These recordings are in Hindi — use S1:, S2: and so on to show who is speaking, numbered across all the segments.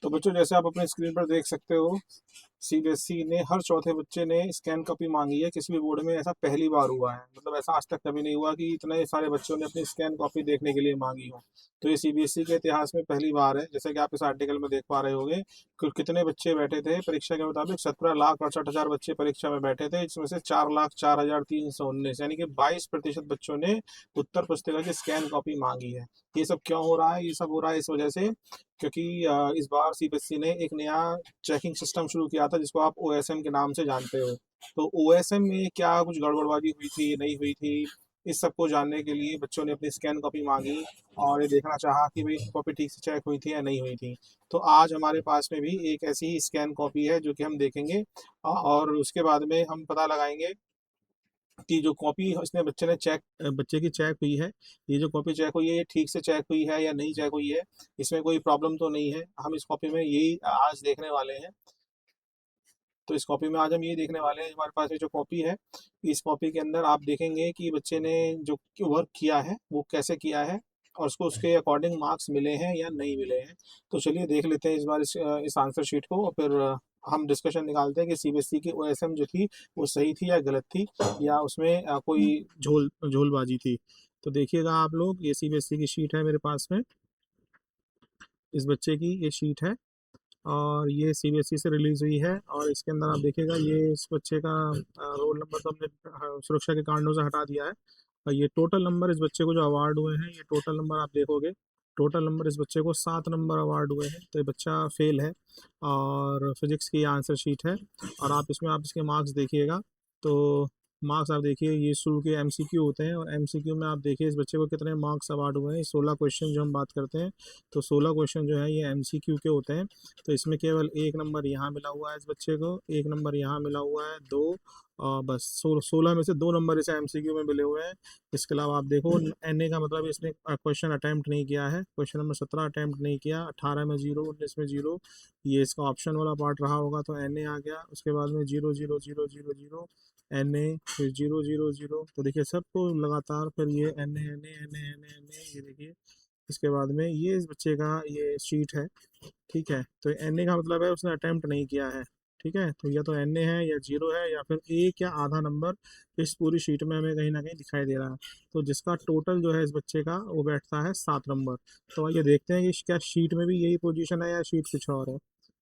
S1: तो बच्चों जैसे आप अपने स्क्रीन पर देख सकते हो, सीबीएसई ने हर चौथे बच्चे ने स्कैन कॉपी मांगी है। किसी भी बोर्ड में ऐसा पहली बार हुआ है, मतलब ऐसा आज तक कभी नहीं हुआ कि इतने सारे बच्चों ने अपनी स्कैन कॉपी देखने के लिए मांगी हो। तो ये सीबीएसई के इतिहास में पहली बार है। जैसे कि आप इस आर्टिकल में देख पा रहे होंगे कि कितने बच्चे बैठे थे परीक्षा के मुताबिक, 17,68,000 बच्चे परीक्षा में बैठे थे। इसमें से 4,04,319 यानी कि 22% बच्चों ने उत्तर पुस्तिका की स्कैन कॉपी मांगी है। ये सब क्यों हो रहा है? ये सब हो रहा है इस वजह से क्योंकि इस बार सीबीएसई ने एक नया चेकिंग सिस्टम शुरू किया था जिसको आप ओएसएम के नाम से जानते हो। तो ओएसएम में क्या कुछ गड़बड़बाजी हुई थी, नहीं हुई थी, इस सब को जानने के लिए बच्चों ने अपनी स्कैन कॉपी मांगी और ये देखना चाहा कि भाई कॉपी ठीक से चेक हुई थी या नहीं हुई थी। तो आज हमारे पास में भी एक ऐसी ही स्कैन कॉपी है जो कि हम देखेंगे और उसके बाद में हम पता लगाएंगे कि जो कॉपी इसने बच्चे की चेक हुई है, ये जो कॉपी चेक हुई है ये ठीक से चेक हुई है या नहीं चेक हुई है, इसमें कोई प्रॉब्लम तो नहीं है। हम इस कॉपी में यही आज देखने वाले हैं। तो इस कॉपी में आज हम ये देखने वाले हैं, हमारे पास ये जो कॉपी है, इस कॉपी के अंदर आप देखेंगे कि बच्चे ने जो वर्क किया है वो कैसे किया है और उसको उसके अकॉर्डिंग मार्क्स मिले हैं या नहीं मिले हैं। तो चलिए देख लेते हैं इस बार इस आंसर शीट को और फिर हम डिस्कशन निकालते हैं कि सीबीएसई की ओएसएम जो थी वो सही थी या गलत थी, या उसमें कोई झोलबाजी थी। तो देखिएगा आप लोग, ये सीबीएसई की शीट है मेरे पास में, इस बच्चे की ये शीट है और ये सीबीएसई से रिलीज हुई है। और इसके अंदर आप देखिएगा ये इस बच्चे का रोल नंबर तो हमने सुरक्षा के कारणों से हटा दिया है। और ये टोटल नंबर इस बच्चे को जो अवार्ड हुए हैं, ये टोटल नंबर आप देखोगे, टोटल नंबर इस बच्चे को 7 नंबर अवार्ड हुए हैं। तो ये बच्चा फेल है और फिजिक्स की आंसर शीट है। और आप इसमें आप इसके मार्क्स देखिएगा, तो मार्क्स आप देखिए ये शुरू के एमसीक्यू होते हैं और एमसीक्यू में आप देखिए इस बच्चे को कितने मार्क्स अवार्ड हुए हैं। 16 क्वेश्चन जो हम बात करते हैं, तो 16 क्वेश्चन जो है ये एमसीक्यू के होते हैं। तो इसमें केवल 1 नंबर यहाँ मिला हुआ है इस बच्चे को, 1 नंबर यहाँ मिला हुआ है, 2 बस 16 में से 2 नंबर इसे एमसीक्यू में मिले हुए हैं। इसके अलावा आप देखो एनए का मतलब इसने क्वेश्चन अटैम्प्ट नहीं किया है, क्वेश्चन नंबर 17 अटैम्प्ट नहीं किया, 18 में 0, 19 में 0, ये इसका ऑप्शन वाला पार्ट रहा होगा तो एनए आ गया। उसके बाद में 0 0 0 0 0 एनए, फिर 0 0 0, तो देखिए सबको लगातार फिर ये एनए एनए एनए एनए एनए, ये देखिए इसके बाद में ये इस बच्चे का ये शीट है। ठीक है, तो एन का मतलब है उसने अटेम्प्ट नहीं किया है। ठीक है, तो या तो एन है या 0 है या फिर एक या आधा नंबर इस पूरी शीट में हमें कहीं ना कहीं दिखाई दे रहा है। तो जिसका टोटल जो है इस बच्चे का वो बैठता है 7 नंबर। तो आइए देखते हैं कि क्या शीट में भी यही पोजीशन है या शीट कुछ और है।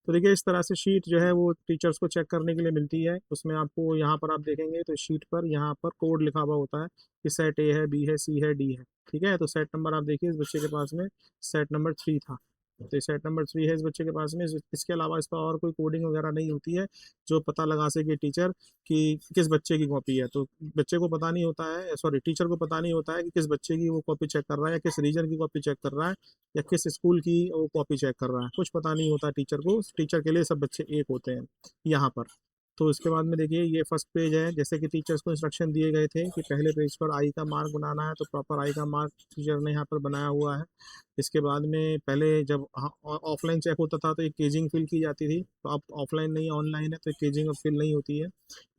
S1: तो देखिए इस तरह से शीट जो है वो टीचर्स को चेक करने के लिए मिलती है। उसमें आपको यहाँ पर आप देखेंगे तो शीट पर यहाँ पर कोड लिखा हुआ होता है कि सेट ए है, बी है, सी है, डी है। ठीक है, तो सेट नंबर आप देखिए इस बच्चे के पास में सेट नंबर 3 था। तो सेट नंबर 3 है इस बच्चे के पास में। इसके अलावा इस पर और कोई कोडिंग वगैरह नहीं होती है जो पता लगा सके टीचर कि किस बच्चे की कॉपी है। तो बच्चे को पता नहीं होता है, सॉरी टीचर को पता नहीं होता है कि किस बच्चे की वो कॉपी चेक कर रहा है या किस रीजन की कॉपी चेक कर रहा है या किस स्कूल की वो कॉपी चेक कर रहा है। कुछ पता नहीं होता टीचर को, टीचर के लिए सब बच्चे एक होते हैं यहाँ पर। तो इसके बाद में देखिए ये फर्स्ट पेज है। जैसे कि टीचर्स को इंस्ट्रक्शन दिए गए थे कि पहले पेज पर आई का मार्क बनाना है, तो प्रॉपर आई का मार्क टीचर ने यहाँ पर बनाया हुआ है। इसके बाद में पहले जब ऑफलाइन चेक होता था तो एक केजिंग फिल की जाती थी, तो अब ऑफलाइन नहीं ऑनलाइन है तो केजिंग अब फिल नहीं होती है।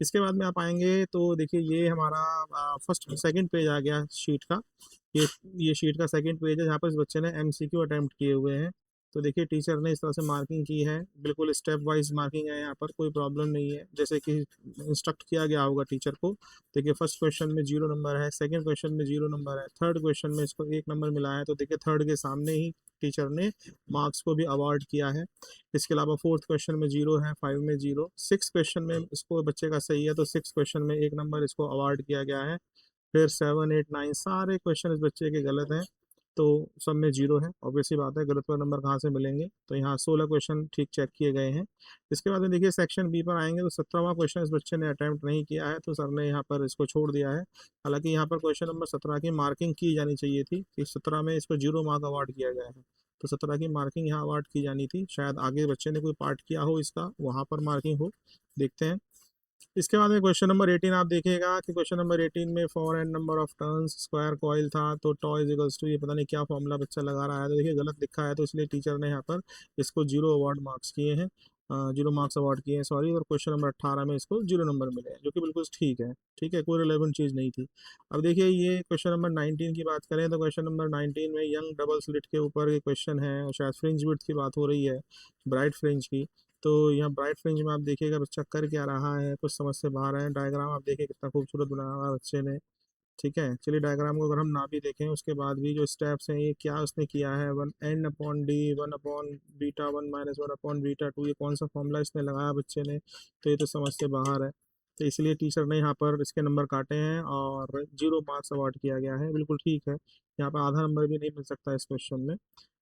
S1: इसके बाद में आप आएंगे तो देखिए ये हमारा फर्स्ट सेकंड पेज आ गया शीट का। ये ये शीट का सेकंड पेज है जहाँ पर इस बच्चे ने एमसीक्यू अटेम्प्ट किए हुए हैं। तो देखिए टीचर ने इस तरह से मार्किंग की है, बिल्कुल स्टेप वाइज मार्किंग है, यहाँ पर कोई प्रॉब्लम नहीं है जैसे कि इंस्ट्रक्ट किया गया होगा टीचर को। देखिए फर्स्ट क्वेश्चन में 0 नंबर है, सेकंड क्वेश्चन में 0 नंबर है, थर्ड क्वेश्चन में इसको 1 नंबर मिला है। तो देखिए थर्ड के सामने ही टीचर ने मार्क्स को भी अवार्ड किया है। इसके अलावा फोर्थ क्वेश्चन में 0 है, 5 में 0, सिक्स क्वेश्चन में इसको बच्चे का सही है तो सिक्स क्वेश्चन में 1 नंबर इसको अवार्ड किया गया है। फिर 7, 8, 9 सारे क्वेश्चन इस बच्चे के गलत हैं, तो सब में 0 है। ऑब्वियसली बात है, गलत पर नंबर कहाँ से मिलेंगे। तो यहाँ 16 क्वेश्चन ठीक चेक किए गए हैं। इसके बाद में देखिए सेक्शन बी पर आएंगे तो 17वां क्वेश्चन इस बच्चे ने अटैम्प्ट नहीं किया है, तो सर ने यहाँ पर इसको छोड़ दिया है। हालांकि यहाँ पर क्वेश्चन नंबर 17 की मार्किंग की जानी चाहिए थी कि 17 में इसको 0 मार्क अवार्ड किया गया है, तो 17 की मार्किंग यहाँ अवार्ड की जानी थी। शायद आगे बच्चे ने कोई पार्ट किया हो इसका, वहाँ पर मार्किंग हो, देखते हैं। इसके बाद में क्वेश्चन नंबर 18 आप देखिएगा कि क्वेश्चन नंबर 18 में for N number of turns square coil था, तो टॉ इज इक्वल्स टू, ये पता नहीं क्या फॉर्मूला बच्चा लगा रहा है, तो देखिए गलत लिखा है तो इसलिए टीचर ने यहाँ पर इसको 0 अवार्ड मार्क्स किए हैं। जीरो मार्क्स अवार्ड किए हैं, सॉरी, और क्वेश्चन नंबर 18 में इसको 0 नंबर मिले हैं, जो कि बिल्कुल ठीक है। ठीक है, कोई रिलेवेंट चीज़ नहीं थी। अब देखिए ये क्वेश्चन नंबर 19 की बात करें तो क्वेश्चन नंबर 19 में यंग डबल स्लिट के ऊपर ये क्वेश्चन है, और शायद फ्रिंज विड्थ की बात हो रही है, ब्राइट फ्रिंज की। तो यहाँ ब्राइट फ्रिंज में आप देखिएगा बच्चा कर क्या रहा है, कुछ समझ से बाहर है। डायग्राम आप देखिए कितना खूबसूरत बनाया हुआ है बच्चे ने। ठीक है, चलिए डायग्राम को अगर हम ना भी देखें उसके बाद भी जो स्टेप्स हैं, ये क्या उसने किया है, one N upon D, one upon beta one minus one upon beta two, ये कौन सा फॉर्मूला इसने लगाया बच्चे ने, तो ये तो समझ से बाहर है। तो इसलिए टीचर ने यहाँ पर इसके नंबर काटे हैं और 0 मार्क्स अवार्ड किया गया है, बिल्कुल ठीक है। यहाँ पर आधा नंबर भी नहीं मिल सकता इस क्वेश्चन में।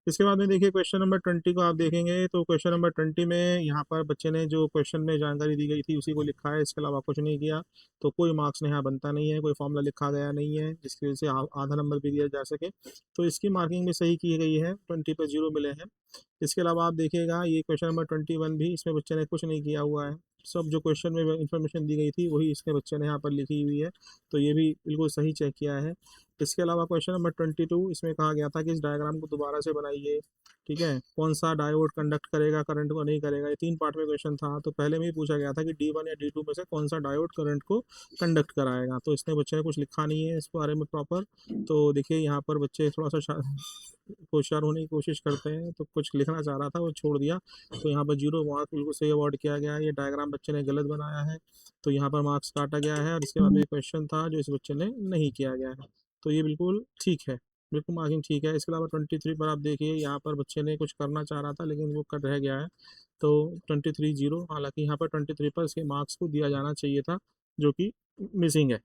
S1: इसके बाद में देखिए क्वेश्चन नंबर 20 को आप देखेंगे तो क्वेश्चन नंबर 20 में यहाँ पर बच्चे ने जो क्वेश्चन में जानकारी दी गई थी उसी को लिखा है, इसके अलावा कुछ नहीं किया। तो कोई मार्क्स यहाँ बनता नहीं है, कोई फॉर्मूला लिखा गया नहीं है जिसकी वजह से आधा नंबर भी दिया जा सके। तो इसकी मार्किंग भी सही की गई है, 20 पे 0 मिले हैं। इसके अलावा आप देखिएगा ये क्वेश्चन नंबर 21 भी, इसमें बच्चे ने कुछ नहीं किया हुआ है, सब जो क्वेश्चन में इंफॉर्मेशन दी गई थी वही इसके बच्चे ने यहाँ पर लिखी हुई है, तो ये भी बिल्कुल सही चेक किया है। इसके अलावा क्वेश्चन नंबर 22, इसमें कहा गया था कि इस डायग्राम को दोबारा से बनाइए। ठीक है, कौन सा डायोड कंडक्ट करेगा, करंट को नहीं करेगा, ये 3 पार्ट में क्वेश्चन था। तो पहले में ही पूछा गया था कि D1 या D2 में से कौन सा डायोड करंट को कंडक्ट कराएगा, तो इसने बच्चे ने कुछ लिखा नहीं है इस बारे में प्रॉपर। तो देखिए यहाँ पर बच्चे थोड़ा सा होशियार होने की कोशिश करते हैं, तो कुछ लिखना चाह रहा था वो छोड़ दिया, तो यहाँ पर 0 मार्क्स बिल्कुल सही अवार्ड किया गया है। ये डायग्राम बच्चे ने गलत बनाया है, तो यहाँ पर मार्क्स काटा गया है। और इसके बाद ये क्वेश्चन था जो इस बच्चे ने नहीं किया गया है, तो ये बिल्कुल ठीक है, बिल्कुल मार्किंग ठीक है। इसके अलावा 23 पर आप देखिए, यहाँ पर बच्चे ने कुछ करना चाह रहा था लेकिन वो कर रह गया है, तो 23 0। हालांकि यहाँ पर 23 पर इसके मार्क्स को दिया जाना चाहिए था, जो कि मिसिंग है।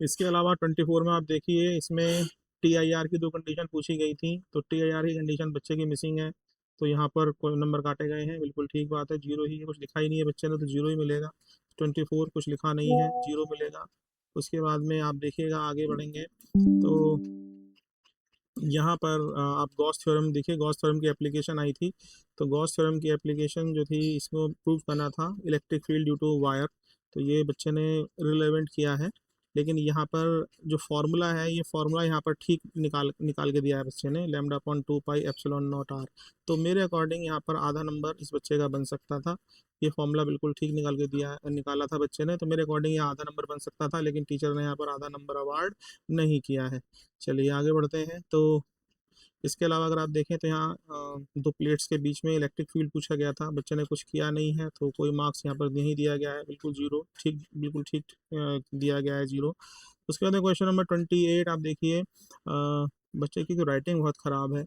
S1: इसके अलावा 24 में आप देखिए, इसमें TIR की 2 कंडीशन पूछी गई थी, तो TIR की कंडीशन बच्चे की मिसिंग है, तो यहाँ पर कोई नंबर काटे गए हैं, बिल्कुल ठीक बात है। 0 ही है, कुछ लिखा ही नहीं है बच्चे ने, तो 0 ही मिलेगा। 24 कुछ लिखा नहीं है, 0 मिलेगा। उसके बाद में आप देखिएगा, आगे बढ़ेंगे तो यहाँ पर आप गॉस थ्योरम देखिए, गॉस थ्योरम की एप्लीकेशन आई थी। तो गॉस थ्योरम की एप्लीकेशन जो थी, इसको प्रूव करना था electric field due to wire, तो ये बच्चे ने रिलेवेंट किया है। लेकिन यहाँ पर जो फार्मूला है, ये फार्मूला यहाँ पर ठीक निकाल निकाल के दिया है बच्चे ने, lambda upon 2 pi epsilon naught R. तो मेरे अकॉर्डिंग यहाँ पर आधा नंबर इस बच्चे का बन सकता था, ये फॉर्मूला बिल्कुल ठीक निकाल के दिया निकाला था बच्चे ने, तो मेरे अकॉर्डिंग ये आधा नंबर बन सकता था, लेकिन टीचर ने यहाँ पर आधा नंबर अवार्ड नहीं किया है। चलिए आगे बढ़ते हैं। तो इसके अलावा अगर आप देखें तो यहाँ 2 प्लेट्स के बीच में इलेक्ट्रिक फील्ड पूछा गया था, बच्चे ने कुछ किया नहीं है, तो कोई मार्क्स यहाँ पर नहीं दिया गया है, बिल्कुल 0, ठीक, बिल्कुल ठीक दिया गया है 0। उसके बाद क्वेश्चन नंबर 28 आप देखिए, बच्चे की तो राइटिंग बहुत ख़राब है।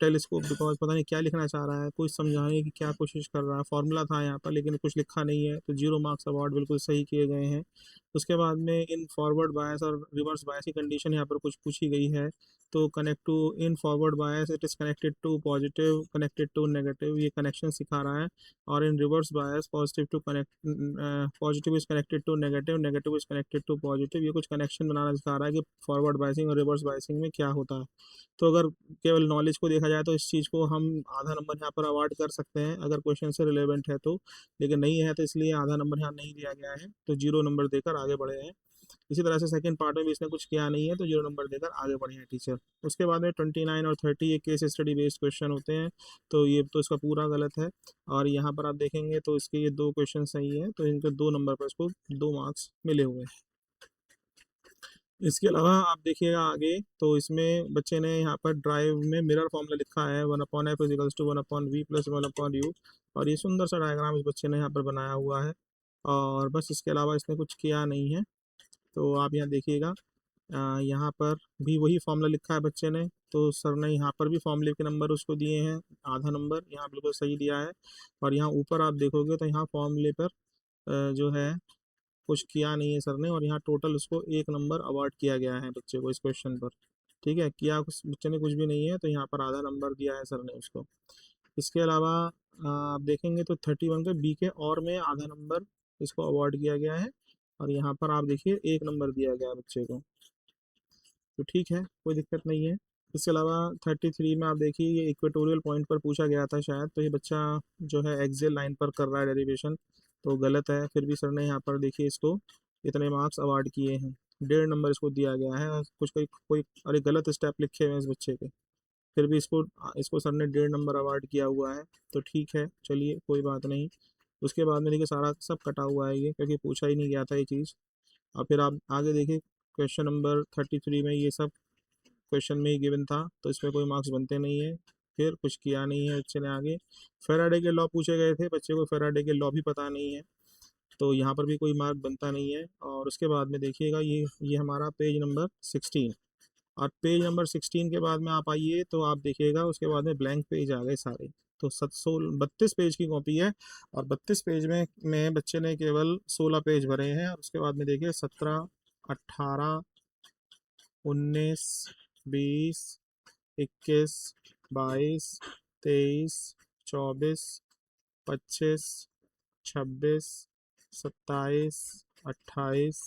S1: टेलीस्कोप, बिकॉज पता नहीं क्या लिखना चाह रहा है, कोई समझाने की क्या कोशिश कर रहा है, फॉर्मूला था यहाँ पर लेकिन कुछ लिखा नहीं है, तो 0 मार्क्स अवार्ड बिल्कुल सही किए गए हैं। उसके बाद में इन फॉरवर्ड बायस और रिवर्स बायस की कंडीशन यहाँ पर कुछ पूछी गई है। तो connect to in forward bias it is connected to positive, connected to negative, ये कनेक्शन सिखा रहा है। और in reverse bias positive to connect, positive is connected to negative, negative is connected to positive, ये कुछ कनेक्शन बनाना सिखा रहा है कि फॉरवर्ड बायसिंग और रिवर्स बायसिंग में क्या होता है। तो अगर केवल नॉलेज को देखा जाए तो इस चीज़ को हम आधा नंबर यहाँ पर अवार्ड कर सकते हैं अगर क्वेश्चन से रिलेवेंट है तो, लेकिन नहीं है तो इसलिए आधा नंबर यहाँ नहीं दिया गया है, तो 0 नंबर देकर आगे बढ़े हैं। इसी तरह से सेकंड पार्ट में भी इसने कुछ किया नहीं है, तो 0 नंबर देकर आगे बढ़े हैं टीचर। उसके बाद में 29 और 30 ये केस स्टडी बेस्ड क्वेश्चन होते हैं, तो ये तो इसका पूरा गलत है। और यहाँ पर आप देखेंगे तो इसके ये 2 क्वेश्चन सही है, तो इनके 2 नंबर पर इसको 2 मार्क्स मिले हुए हैं। इसके अलावा आप देखिएगा आगे, तो इसमें बच्चे ने यहाँ पर ड्राइव में मिरर फॉर्मूला लिखा है, 1/f equals to 1/v plus 1/u, और ये सुंदर सा डायग्राम इस बच्चे ने यहाँ पर बनाया हुआ है। और बस इसके अलावा इसने कुछ किया नहीं है। तो आप यहाँ देखिएगा, यहाँ पर भी वही फॉर्मूला लिखा है बच्चे ने, तो सर ने यहाँ पर भी फॉर्मूले के नंबर उसको दिए हैं, आधा नंबर यहाँ बिल्कुल सही दिया है। और यहाँ ऊपर आप देखोगे तो यहाँ फॉर्मूले पर जो है कुछ किया नहीं है सर ने, और यहाँ टोटल उसको 1 नंबर अवार्ड किया गया है बच्चे को इस क्वेश्चन पर। ठीक है, किया उस बच्चे ने कुछ भी नहीं है, तो यहाँ पर आधा नंबर दिया है सर ने उसको। इसके अलावा आप देखेंगे तो 31 के बी के और में आधा नंबर इसको अवार्ड किया गया है, और यहाँ पर आप देखिए 1 नंबर दिया गया है बच्चे को, तो ठीक है, कोई दिक्कत नहीं है। इसके अलावा 33 में आप देखिए, ये इक्वेटोरियल पॉइंट पर पूछा गया था शायद, तो ये बच्चा जो है एक्सेल लाइन पर कर रहा है डेरिवेशन, तो गलत है। फिर भी सर ने यहाँ पर देखिए इसको इतने मार्क्स अवार्ड किए हैं, 1.5 नंबर इसको दिया गया है। कुछ कोई कोई अरे गलत स्टेप लिखे हुए हैं इस बच्चे के, फिर भी इसको इसको सर ने 1.5 नंबर अवार्ड किया हुआ है, तो ठीक है, चलिए कोई बात नहीं। उसके बाद में देखिए सारा सब कटा हुआ है ये, क्योंकि पूछा ही नहीं गया था ये चीज़। और फिर आप आगे देखिए क्वेश्चन नंबर 33 में ये सब क्वेश्चन में ही गिवन था, तो इसमें कोई मार्क्स बनते नहीं है। फिर कुछ किया नहीं है बच्चे ने आगे। फेराडे के लॉ पूछे गए थे, बच्चे को फेराडे के लॉ भी पता नहीं है, तो यहाँ पर भी कोई मार्क बनता नहीं है। और उसके बाद में देखिएगा ये हमारा पेज नंबर 16, और पेज नंबर 16 के बाद में आप आइए तो आप देखिएगा उसके बाद में ब्लैंक पेज आ गए सारे। तो 32 पेज की कॉपी है, और 32 पेज में बच्चे ने केवल 16 पेज भरे हैं। और उसके बाद में देखिए 17, 18, 19, 20, 21, 22, 23, 24, 25, 26, 27, 28,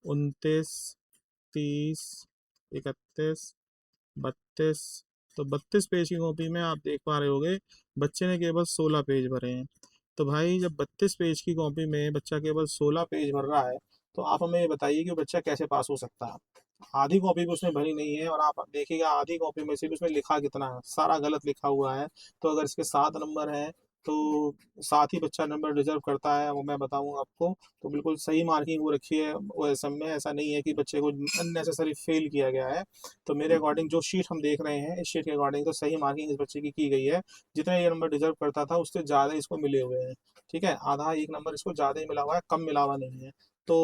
S1: 29, 30, 31, 32। तो 32 पेज की कॉपी में आप देख पा रहे होगे बच्चे ने केवल 16 पेज भरे हैं। तो भाई जब 32 पेज की कॉपी में बच्चा केवल 16 पेज भर रहा है, तो आप हमें ये बताइए कि बच्चा कैसे पास हो सकता है। आधी कॉपी भी उसने भरी नहीं है, और आप देखिएगा आधी कॉपी में से भी उसमें लिखा कितना है, सारा गलत लिखा हुआ है। तो अगर इसके 7 नंबर हैं, तो 7 ही बच्चा नंबर डिजर्व करता है, वो मैं बताऊँ आपको। तो बिल्कुल सही मार्किंग वो रखी है ओएसएम में, ऐसा नहीं है कि बच्चे को अननेसेसरी फेल किया गया है। तो मेरे अकॉर्डिंग जो शीट हम देख रहे हैं, इस शीट के अकॉर्डिंग तो सही मार्किंग इस बच्चे की गई है। जितने ये नंबर डिजर्व करता था उससे ज़्यादा इसको मिले हुए हैं। ठीक है, आधा 1 नंबर इसको ज़्यादा ही मिला हुआ है, कम मिला हुआ नहीं है। तो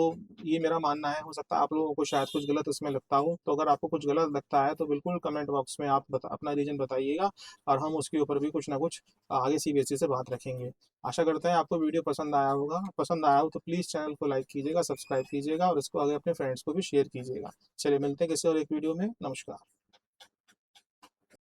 S1: ये मेरा मानना है, हो सकता है आप लोगों को शायद कुछ गलत इसमें लगता हो। तो अगर आपको कुछ गलत लगता है तो बिल्कुल कमेंट बॉक्स में आप अपना रीजन बताइएगा, और हम उसके ऊपर भी कुछ ना कुछ आगे सीबीएसई से बात रखेंगे। आशा करते हैं आपको वीडियो पसंद आया होगा। पसंद आया हो तो प्लीज़ चैनल को लाइक कीजिएगा, सब्सक्राइब कीजिएगा, और इसको आगे अपने फ्रेंड्स को भी शेयर कीजिएगा। चलिए मिलते हैं किसी और एक वीडियो में। नमस्कार।